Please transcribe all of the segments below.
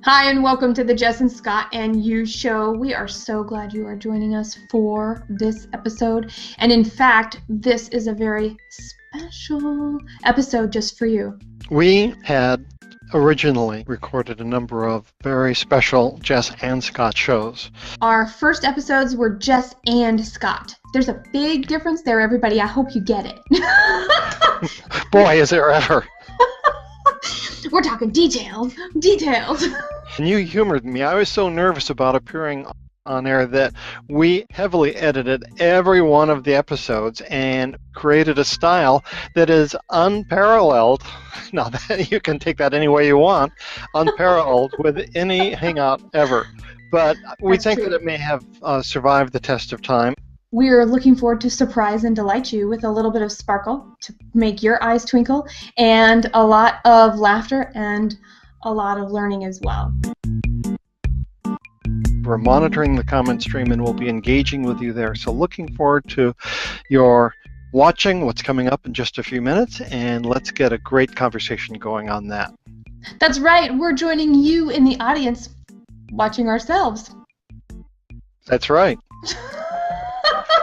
Hi, and welcome to the Jess and Scott and You Show. We are so glad you are joining us for this episode. And in fact, this is a very special episode just for you. We had originally recorded a number of very special Jess and Scott shows. Our first episodes were Jess and Scott. There's a big difference there, everybody. I hope you get it. Boy, is there ever. We're talking details. And you humored me. I was so nervous about appearing on air that we heavily edited every one of the episodes and created a style that is unparalleled. Now, you can take that any way you want. Unparalleled with any Hangout ever. But we think that it may have survived the test of time. We're looking forward to surprise and delight you with a little bit of sparkle to make your eyes twinkle, and a lot of laughter and a lot of learning as well. We're monitoring the comment stream and we'll be engaging with you there. So looking forward to your watching what's coming up in just a few minutes, and let's get a great conversation going on that. That's right. We're joining you in the audience watching ourselves. That's right.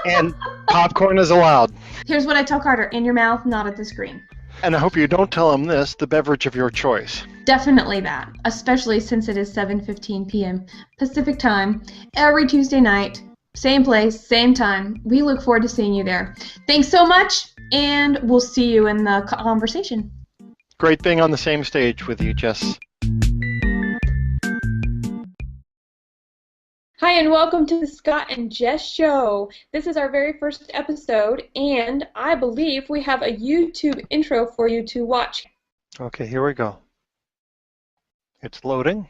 And popcorn is allowed. Here's what I tell Carter: in your mouth, not at the screen. And I hope you don't tell him this, the beverage of your choice. Definitely that, especially since it is 7:15 p.m. Pacific time, every Tuesday night, same place, same time. We look forward to seeing you there. Thanks so much, and we'll see you in the conversation. Great being on the same stage with you, Jess. Hi, and welcome to the Scott and Jess Show. This is our very first episode, and I believe we have a YouTube intro for you to watch. Okay, here we go. It's loading.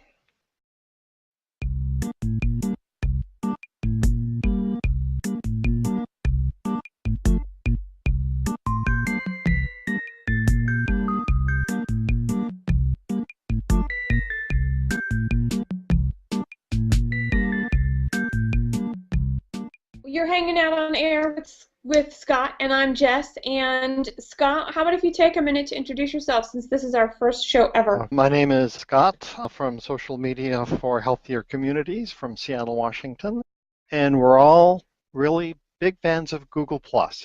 You're hanging out on air with Scott, and I'm Jess. And Scott, how about if you take a minute to introduce yourself, since this is our first show ever? My name is Scott from Social Media for Healthier Communities from Seattle, Washington. And we're all really big fans of Google+,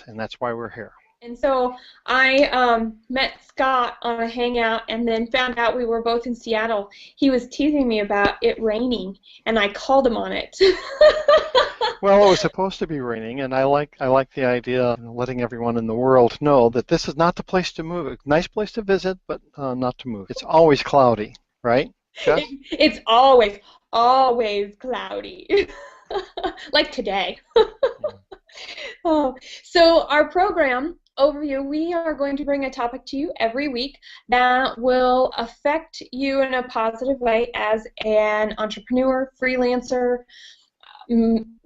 and that's why we're here. And so I met Scott on a Hangout and then found out we were both in Seattle. He was teasing me about it raining, and I called him on it. Well, it was supposed to be raining, and I like the idea of letting everyone in the world know that this is not the place to move. It's a nice place to visit, but not to move. It's always cloudy, right, Jess? It's always cloudy, like today. So our program overview, we are going to bring a topic to you every week that will affect you in a positive way as an entrepreneur, freelancer,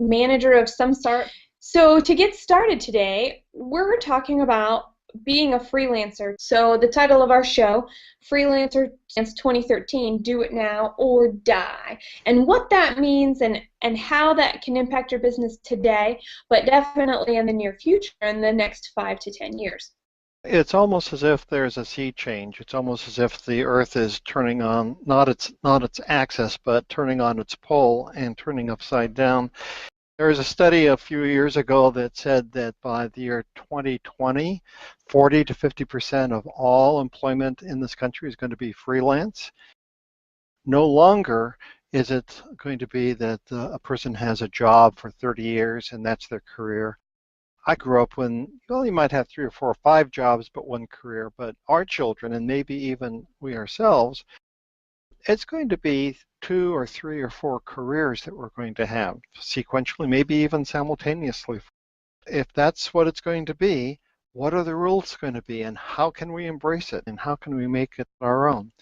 manager of some sort. So to get started today, we're talking about being a freelancer. So the title of our show, Freelancer since 2013, Do It Now or Die. And what that means and how that can impact your business today, but definitely in the near future, in the next 5 to 10 years. It's almost as if there's a sea change. It's almost as if the Earth is turning on not its axis, but turning on its pole and turning upside down. There was a study a few years ago that said that by the year 2020, 40 to 50% of all employment in this country is going to be freelance. No longer is it going to be that a person has a job for 30 years and that's their career. I grew up when, well, you might have 3 or 4 or 5 jobs but one career, but our children, and maybe even we ourselves, it's going to be 2 or 3 or 4 careers that we're going to have sequentially, maybe even simultaneously. If that's what it's going to be, what are the rules going to be, and how can we embrace it, and how can we make it our own?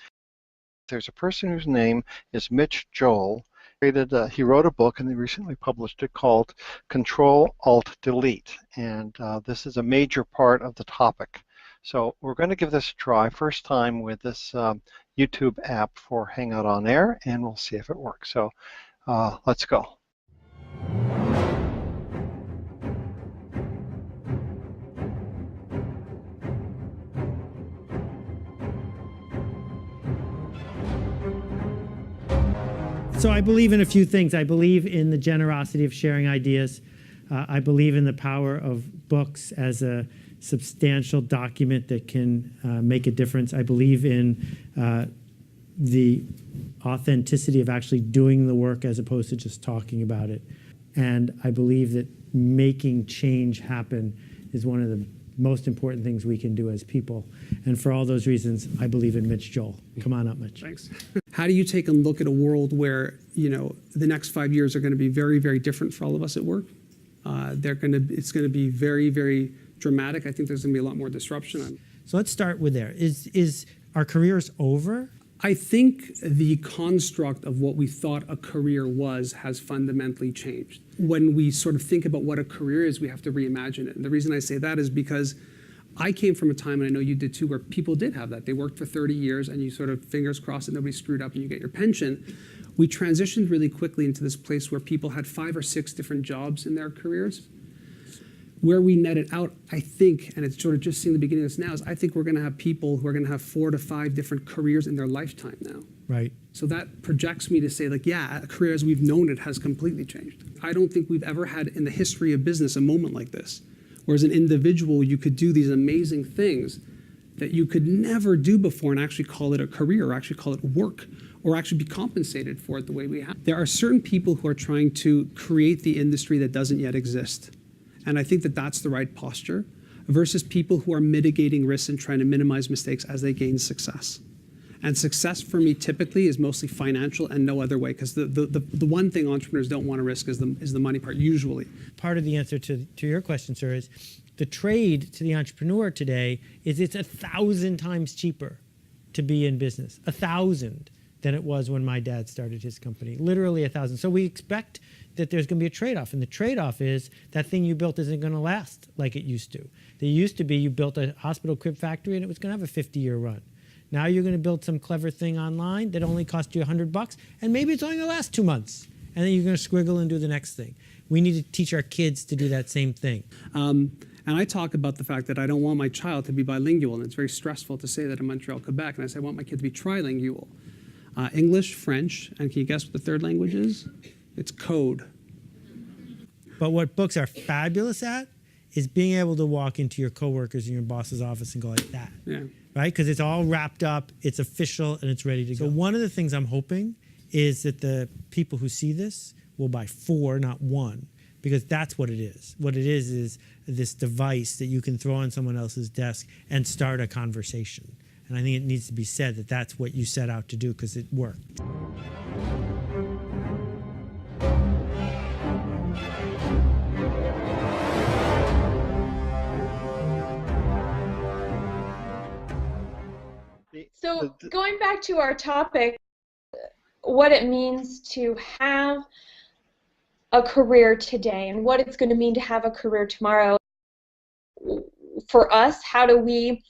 There's a person whose name is Mitch Joel. He wrote a book and he recently published it called Control Alt Delete, and this is a major part of the topic. So we're going to give this a try, first time with this YouTube app for Hangout on Air, and we'll see if it works. So let's go. So I believe in a few things. I believe in the generosity of sharing ideas. I believe in the power of books as a substantial document that can make a difference. I believe in the authenticity of actually doing the work as opposed to just talking about it. And I believe that making change happen is one of the most important things we can do as people. And for all those reasons, I believe in Mitch Joel. Come on up, Mitch. Thanks. How do you take a look at a world where, you know, the next 5 years are going to be very, very different for all of us at work? It's going to be very, very dramatic. I think there's going to be a lot more disruption. So let's start with there. Is our careers over? I think the construct of what we thought a career was has fundamentally changed. When we sort of think about what a career is, we have to reimagine it. And the reason I say that is because I came from a time, and I know you did too, where people did have that. They worked for 30 years, and you sort of fingers crossed that nobody screwed up and you get your pension. We transitioned really quickly into this place where people had 5 or 6 different jobs in their careers. Where we net it out, I think, and it's sort of just seeing the beginning of this now, is I think we're going to have people who are going to have 4 to 5 different careers in their lifetime now. Right. So that projects me to say, like, yeah, a career as we've known it has completely changed. I don't think we've ever had in the history of business a moment like this, where as an individual you could do these amazing things that you could never do before and actually call it a career, or actually call it work, or actually be compensated for it the way we have. There are certain people who are trying to create the industry that doesn't yet exist. And I think that that's the right posture, versus people who are mitigating risks and trying to minimize mistakes as they gain success. And success for me typically is mostly financial and no other way, because the one thing entrepreneurs don't want to risk is the money part, usually. Part of the answer to your question, sir, is the trade to the entrepreneur today is it's 1,000 times cheaper to be in business, 1,000 than it was when my dad started his company, literally 1,000. So we expect that there's going to be a trade-off, and the trade-off is that thing you built isn't going to last like it used to. It used to be you built a hospital crib factory and it was going to have a 50-year run. Now you're going to build some clever thing online that only cost you $100, and maybe it's only going to last 2 months, and then you're going to squiggle and do the next thing. We need to teach our kids to do that same thing. And I talk about the fact that I don't want my child to be bilingual, and it's very stressful to say that in Montreal, Quebec, and I say I want my kid to be trilingual. English, French, and can you guess what the third language is? It's code. But what books are fabulous at is being able to walk into your coworkers in your boss's office and go like that. Yeah. Right? Because it's all wrapped up, it's official, and it's ready to go. So one of the things I'm hoping is that the people who see this will buy 4, not 1, because that's what it is. What it is this device that you can throw on someone else's desk and start a conversation. And I think it needs to be said that that's what you set out to do, because it worked. So going back to our topic, what it means to have a career today and what it's going to mean to have a career tomorrow. For us, how do we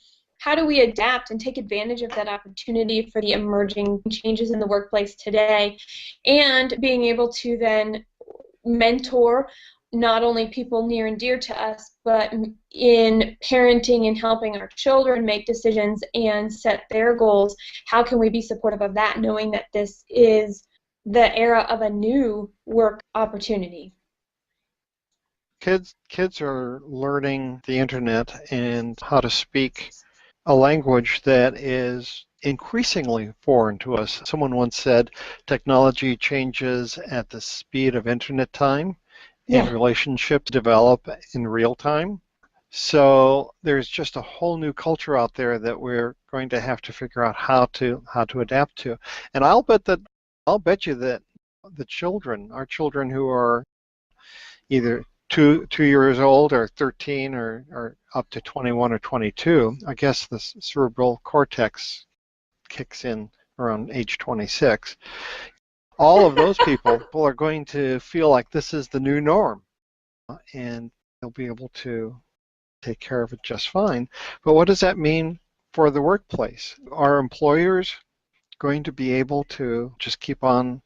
adapt and take advantage of that opportunity for the emerging changes in the workplace today, and being able to then mentor not only people near and dear to us, but in parenting and helping our children make decisions and set their goals. How can we be supportive of that, knowing that this is the era of a new work opportunity? Kids are learning the internet and how to speak a language that is increasingly foreign to us. Someone once said technology changes at the speed of internet time. Yeah. And relationships develop in real time. So there's just a whole new culture out there that we're going to have to figure out how to adapt to. And I'll bet you that our children who are either two years old or 13 or up to 21 or 22, I guess the cerebral cortex kicks in around age 26. All of those people are going to feel like this is the new norm, and they'll be able to take care of it just fine. But what does that mean for the workplace? Are employers going to be able to just keep on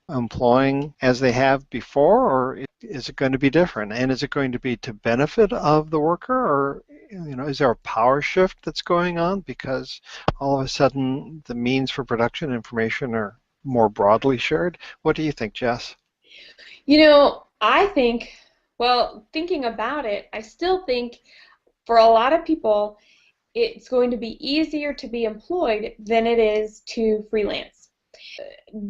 employing as they have before, or is it going to be different? And is it going to be to benefit of the worker, or is there a power shift that's going on because all of a sudden the means for production information are more broadly shared? What do you think, Jess? You know, I think, well, thinking about it, I still think for a lot of people, it's going to be easier to be employed than it is to freelance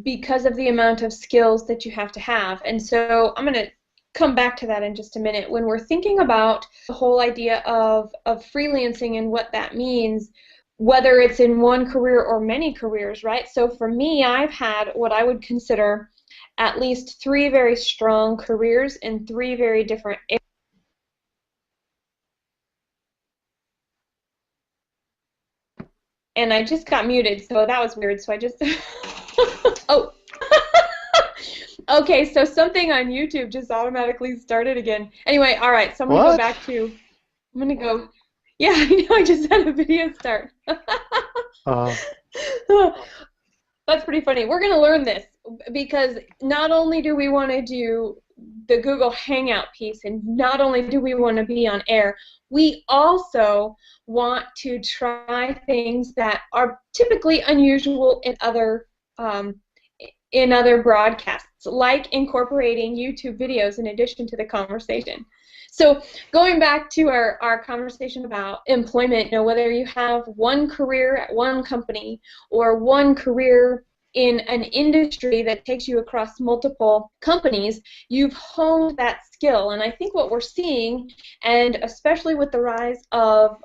because of the amount of skills that you have to have. And so I'm going to come back to that in just a minute. When we're thinking about the whole idea of freelancing and what that means, whether it's in one career or many careers, right? So for me, I've had what I would consider at least 3 very strong careers in 3 very different areas. And I just got muted, so that was weird. So I just, oh, okay. So something on YouTube just automatically started again. Anyway, all right. So I'm gonna go back to. I'm gonna go. Yeah, I know. I just had a video start. That's pretty funny. We're gonna learn this because not only do we want to do the Google Hangout piece, and not only do we want to be on air, we also want to try things that are typically unusual in other broadcasts, like incorporating YouTube videos in addition to the conversation. So going back to our conversation about employment, you know, whether you have one career at one company or one career in an industry that takes you across multiple companies, you've honed that skill. And I think what we're seeing, and especially with the rise of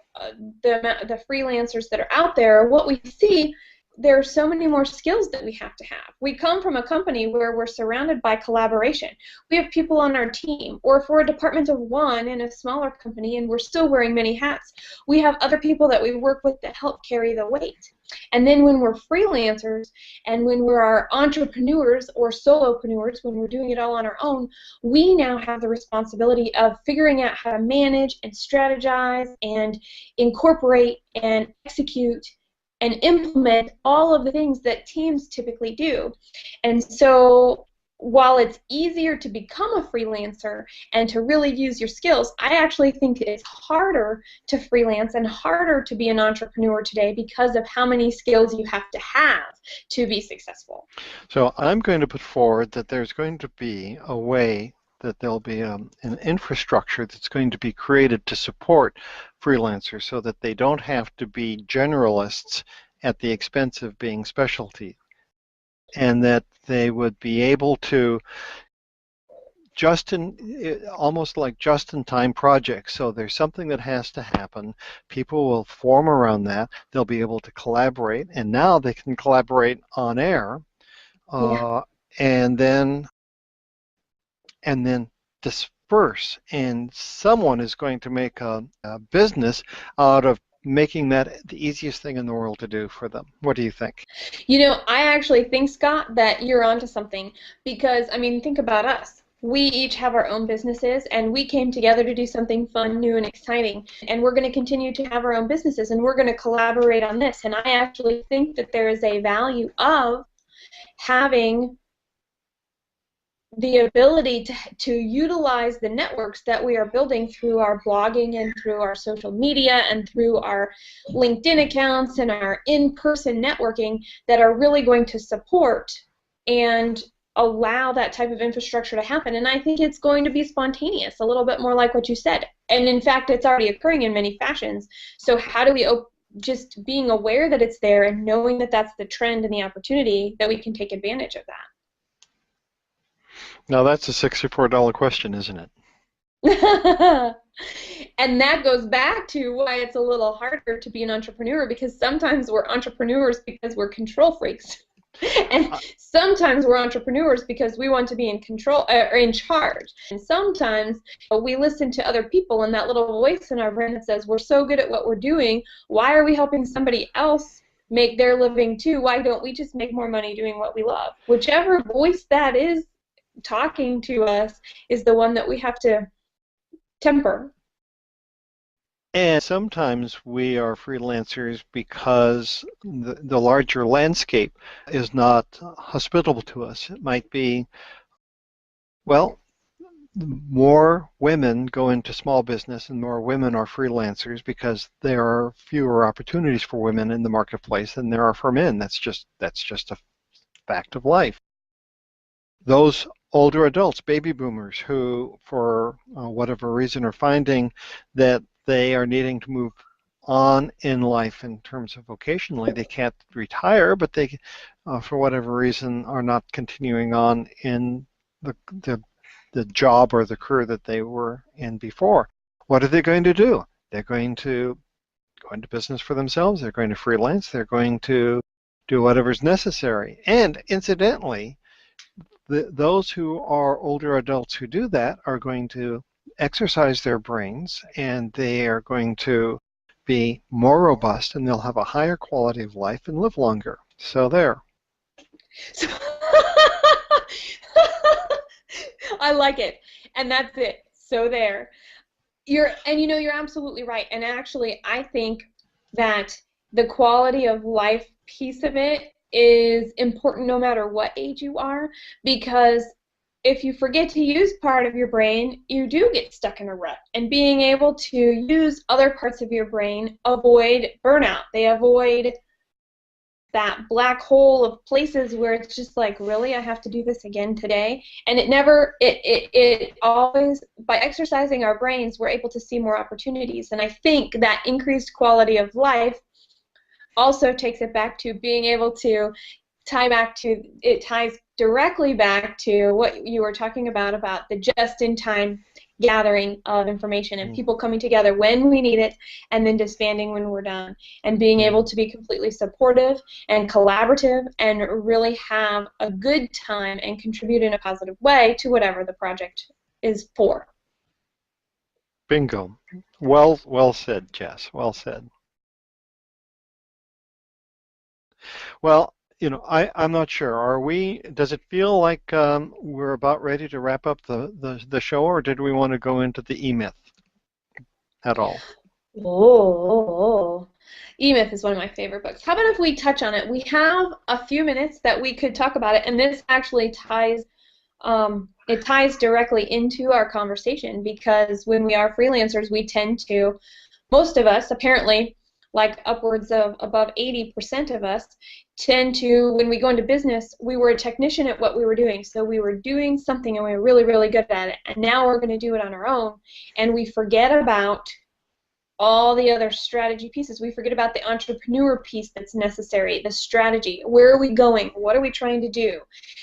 the freelancers that are out there, what we see, there are so many more skills that we have to have. We come from a company where we're surrounded by collaboration. We have people on our team, or if we're a department of one in a smaller company and we're still wearing many hats, we have other people that we work with that help carry the weight. And then when we're freelancers and when we're our entrepreneurs or solopreneurs, when we're doing it all on our own, we now have the responsibility of figuring out how to manage and strategize and incorporate and execute and implement all of the things that teams typically do. And so while it's easier to become a freelancer and to really use your skills, I actually think it's harder to freelance and harder to be an entrepreneur today because of how many skills you have to be successful. So I'm going to put forward that there's going to be a way that there'll be an infrastructure that's going to be created to support freelancers so that they don't have to be generalists at the expense of being specialty, and that they would be able to almost like just-in-time projects. So there's something that has to happen. People will form around that. They'll be able to collaborate, and now they can collaborate on air, and then disperse, and someone is going to make a business out of making that the easiest thing in the world to do for them. What do you think? You know, I actually think, Scott, that you're onto something, because, I mean, think about us. We each have our own businesses, and we came together to do something fun, new, and exciting. And we're going to continue to have our own businesses, and we're going to collaborate on this. And I actually think that there is a value of having the ability to utilize the networks that we are building through our blogging and through our social media and through our LinkedIn accounts and our in-person networking that are really going to support and allow that type of infrastructure to happen. And I think it's going to be spontaneous, a little bit more like what you said. And in fact, it's already occurring in many fashions. So how do we just being aware that it's there and knowing that that's the trend and the opportunity, that we can take advantage of that? Now that's a $64 question, isn't it? And that goes back to why it's a little harder to be an entrepreneur, because sometimes we're entrepreneurs because we're control freaks. And sometimes we're entrepreneurs because we want to be in control or in charge. And sometimes we listen to other people and that little voice in our brain that says, we're so good at what we're doing, why are we helping somebody else make their living too? Why don't we just make more money doing what we love? Whichever voice that is talking to us is the one that we have to temper. And sometimes we are freelancers because the larger landscape is not hospitable to us. It might be, well, more women go into small business and more women are freelancers because there are fewer opportunities for women in the marketplace than there are for men. That's just a fact of life. Those older adults, baby boomers, who for whatever reason are finding that they are needing to move on in life in terms of vocationally, they can't retire, but they, for whatever reason, are not continuing on in the job or the career that they were in before. What are they going to do? They're going to go into business for themselves. They're going to freelance. They're going to do whatever's necessary. And incidentally, those who are older adults who do that are going to exercise their brains, and they are going to be more robust, and they'll have a higher quality of life and live longer. So there. I like it, and that's it. So there. You're absolutely right. And actually, I think that the quality of life piece of it is important no matter what age you are, because if you forget to use part of your brain, you do get stuck in a rut. And being able to use other parts of your brain avoid burnout. They avoid that black hole of places where it's just like, really, I have to do this again today? And it always, by exercising our brains, we're able to see more opportunities. And I think that increased quality of life also takes it back to being able to it ties directly back to what you were talking about the just-in-time gathering of information and people coming together when we need it and then disbanding when we're done, and being able to be completely supportive and collaborative and really have a good time and contribute in a positive way to whatever the project is for. Bingo. Well said, Jess. Well said. Well, I'm not sure. Does it feel like we're about ready to wrap up the show, or did we want to go into the E-Myth at all? E-Myth is one of my favorite books. How about if we touch on it? We have a few minutes that we could talk about it, and this actually ties directly into our conversation, because when we are freelancers, we tend to, most of us apparently, like upwards of above 80% of us, tend to, when we go into business, we were a technician at what we were doing. So we were doing something and we were really, really good at it. And now we're going to do it on our own. And we forget about all the other strategy pieces. We forget about the entrepreneur piece that's necessary, the strategy. Where are we going? What are we trying to do?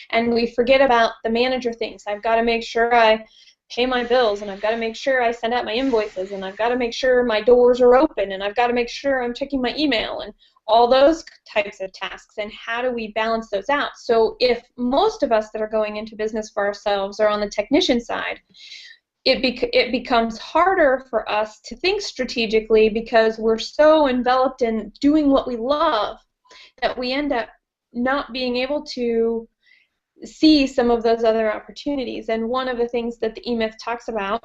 And we forget about the manager things. I've got to make sure I pay my bills, and I've got to make sure I send out my invoices, and I've got to make sure my doors are open, and I've got to make sure I'm checking my email, and all those types of tasks. And how do we balance those out? So if most of us that are going into business for ourselves are on the technician side, it becomes harder for us to think strategically, because we're so enveloped in doing what we love that we end up not being able to see some of those other opportunities. And one of the things that the E-Myth talks about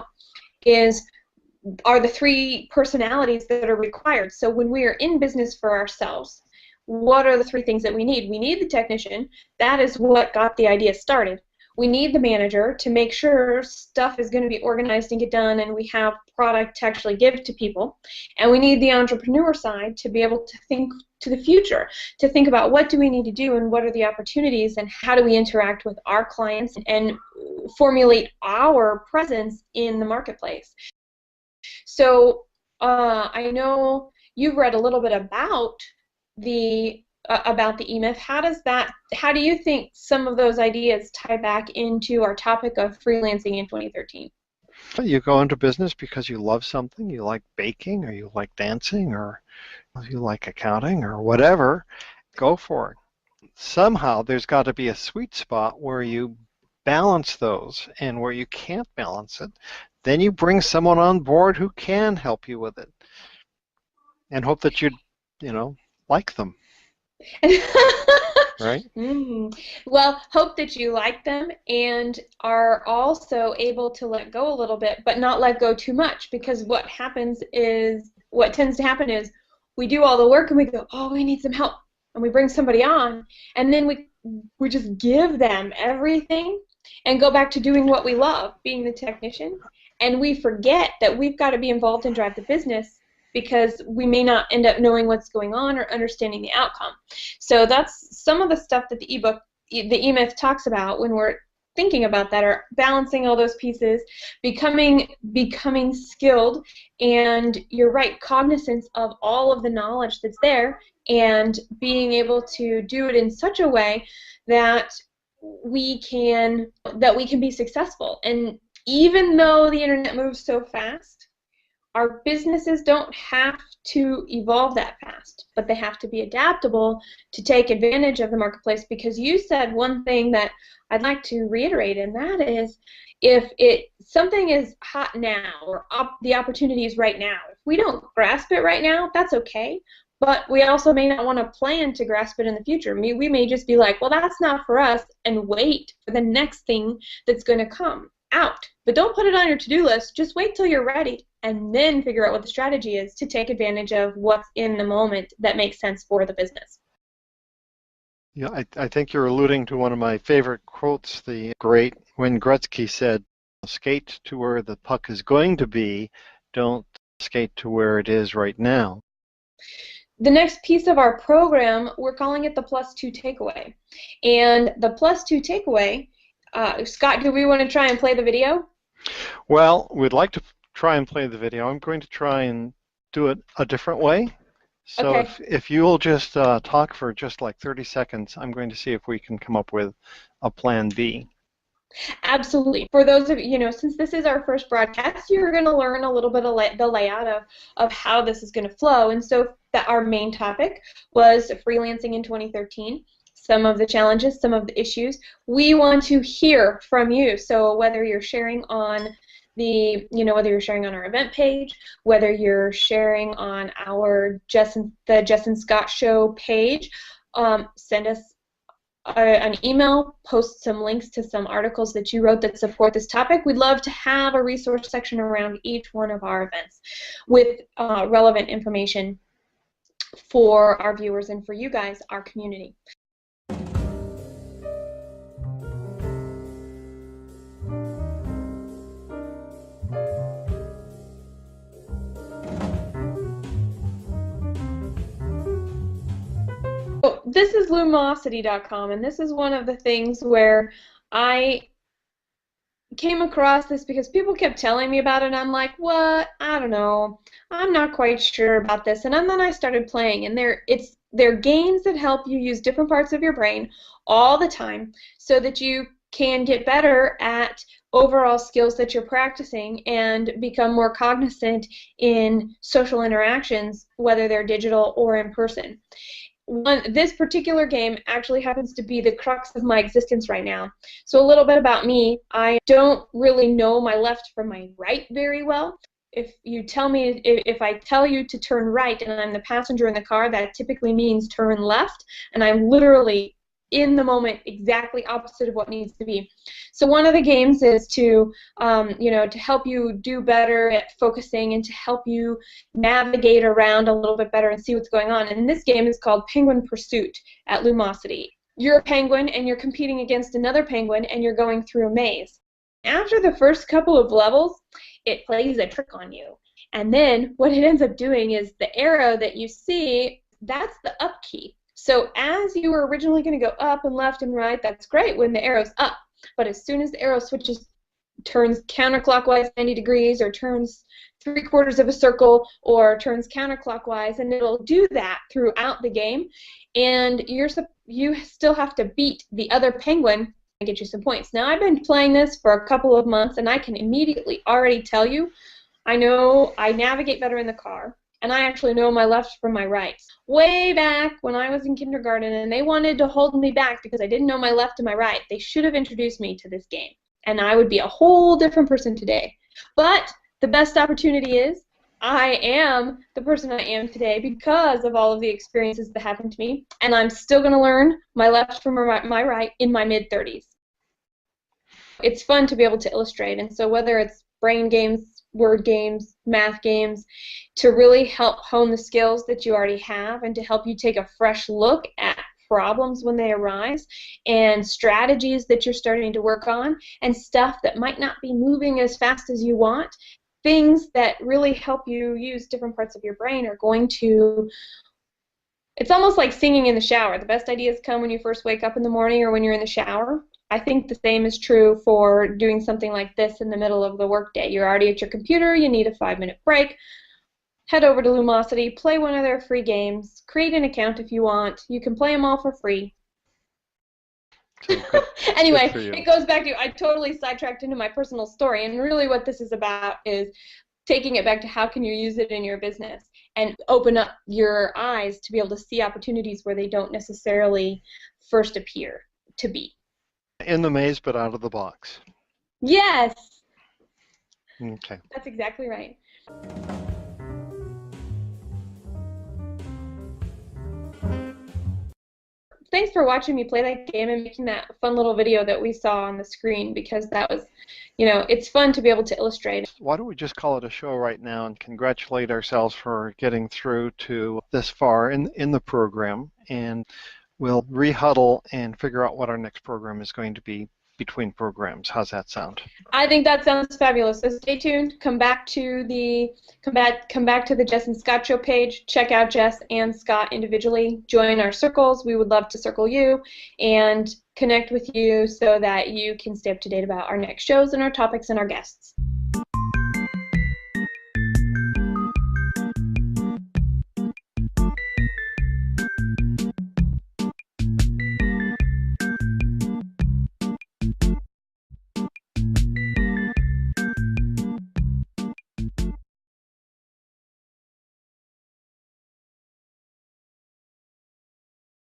are the three personalities that are required. So when we are in business for ourselves, what are the three things that we need? We need the technician. That is what got the idea started. We need the manager to make sure stuff is going to be organized and get done, and we have product to actually give to people. And we need the entrepreneur side to be able to think to the future, to think about what do we need to do and what are the opportunities and how do we interact with our clients and formulate our presence in the marketplace. So I know you've read a little bit about the E-Myth. How do you think some of those ideas tie back into our topic of freelancing in 2013? You go into business because you love something. You like baking, or you like dancing, or you like accounting, or whatever. Go for it. Somehow there's got to be a sweet spot where you balance those, and where you can't balance it, then you bring someone on board who can help you with it, and hope that you like them. Right? Well, hope that you like them and are also able to let go a little bit, but not let go too much, because what tends to happen is we do all the work and we go, oh, we need some help, and we bring somebody on, and then we just give them everything and go back to doing what we love, being the technician, and we forget that we've got to be involved and drive the business, because we may not end up knowing what's going on or understanding the outcome. So that's some of the stuff that the ebook the E-Myth talks about when we're thinking about that, are balancing all those pieces, becoming skilled, and you're right, cognizance of all of the knowledge that's there, and being able to do it in such a way that we can be successful. And even though the internet moves so fast, our businesses don't have to evolve that fast, but they have to be adaptable to take advantage of the marketplace. Because you said one thing that I'd like to reiterate, and that is, if something is hot now, or the opportunity is right now, if we don't grasp it right now, that's okay. But we also may not want to plan to grasp it in the future. We may just be like, well, that's not for us, and wait for the next thing that's going to come out. But don't put it on your to-do list. Just wait till you're ready, and then figure out what the strategy is to take advantage of what's in the moment that makes sense for the business. Yeah, I think you're alluding to one of my favorite quotes, the great Wayne Gretzky said, skate to where the puck is going to be, don't skate to where it is right now. The next piece of our program, we're calling it the +2 takeaway. And the +2 takeaway, Scott, do we want to try and play the video? Well, we'd like to try and play the video. I'm going to try and do it a different way. So okay. if you'll just talk for just like 30 seconds, I'm going to see if we can come up with a plan B. Absolutely. For those of you, since this is our first broadcast, you're going to learn a little bit of the layout of how this is going to flow. And so our main topic was freelancing in 2013. Some of the challenges, some of the issues. We want to hear from you. So whether you're sharing on whether you're sharing on our event page, whether you're sharing on our Jess and Scott Show page, send us an email, post some links to some articles that you wrote that support this topic. We'd love to have a resource section around each one of our events with relevant information for our viewers and for you guys, our community. This is Lumosity.com, and this is one of the things where I came across this because people kept telling me about it, and I'm like, what? I don't know. I'm not quite sure about this. And then I started playing, and they're games that help you use different parts of your brain all the time so that you can get better at overall skills that you're practicing and become more cognizant in social interactions, whether they're digital or in person. This particular game actually happens to be the crux of my existence right now. So a little bit about me. I don't really know my left from my right very well. If I tell you to turn right and I'm the passenger in the car, that typically means turn left, and I'm literally in the moment exactly opposite of what needs to be. So one of the games is to help you do better at focusing and to help you navigate around a little bit better and see what's going on. And this game is called Penguin Pursuit at Lumosity. You're a penguin and you're competing against another penguin and you're going through a maze. After the first couple of levels, it plays a trick on you. And then what it ends up doing is the arrow that you see, that's the up key. So as you were originally going to go up and left and right, that's great when the arrow's up. But as soon as the arrow turns counterclockwise 90 degrees, or turns 3/4 of a circle, or turns counterclockwise, and it'll do that throughout the game, and you still have to beat the other penguin and get you some points. Now I've been playing this for a couple of months, and I can immediately already tell you, I know I navigate better in the car. And I actually know my left from my right. Way back when I was in kindergarten and they wanted to hold me back because I didn't know my left and my right, they should have introduced me to this game. And I would be a whole different person today. But the best opportunity is I am the person I am today because of all of the experiences that happened to me. And I'm still going to learn my left from my right in my mid-30s. It's fun to be able to illustrate. And so whether it's brain games, word games, math games, to really help hone the skills that you already have and to help you take a fresh look at problems when they arise and strategies that you're starting to work on and stuff that might not be moving as fast as you want. Things that really help you use different parts of your brain are going to It's almost like singing in the shower. The best ideas come when you first wake up in the morning or when you're in the shower. I think the same is true for doing something like this in the middle of the workday. You're already at your computer, you need a 5-minute break. Head over to Lumosity, play one of their free games, create an account if you want. You can play them all for free. So good. Anyway, Good for you. it goes back to, I totally sidetracked into my personal story, and really what this is about is taking it back to how can you use it in your business and open up your eyes to be able to see opportunities where they don't necessarily first appear to be. In the maze, but out of the box. Yes! Okay. That's exactly right. Thanks for watching me play that game and making that fun little video that we saw on the screen, because that was, it's fun to be able to illustrate. Why don't we just call it a show right now and congratulate ourselves for getting through to this far in the program, and we'll rehuddle and figure out what our next program is going to be between programs. How's that sound? I think that sounds fabulous. So stay tuned. Come back to the Jess and Scott Show page. Check out Jess and Scott individually. Join our circles. We would love to circle you and connect with you so that you can stay up to date about our next shows and our topics and our guests.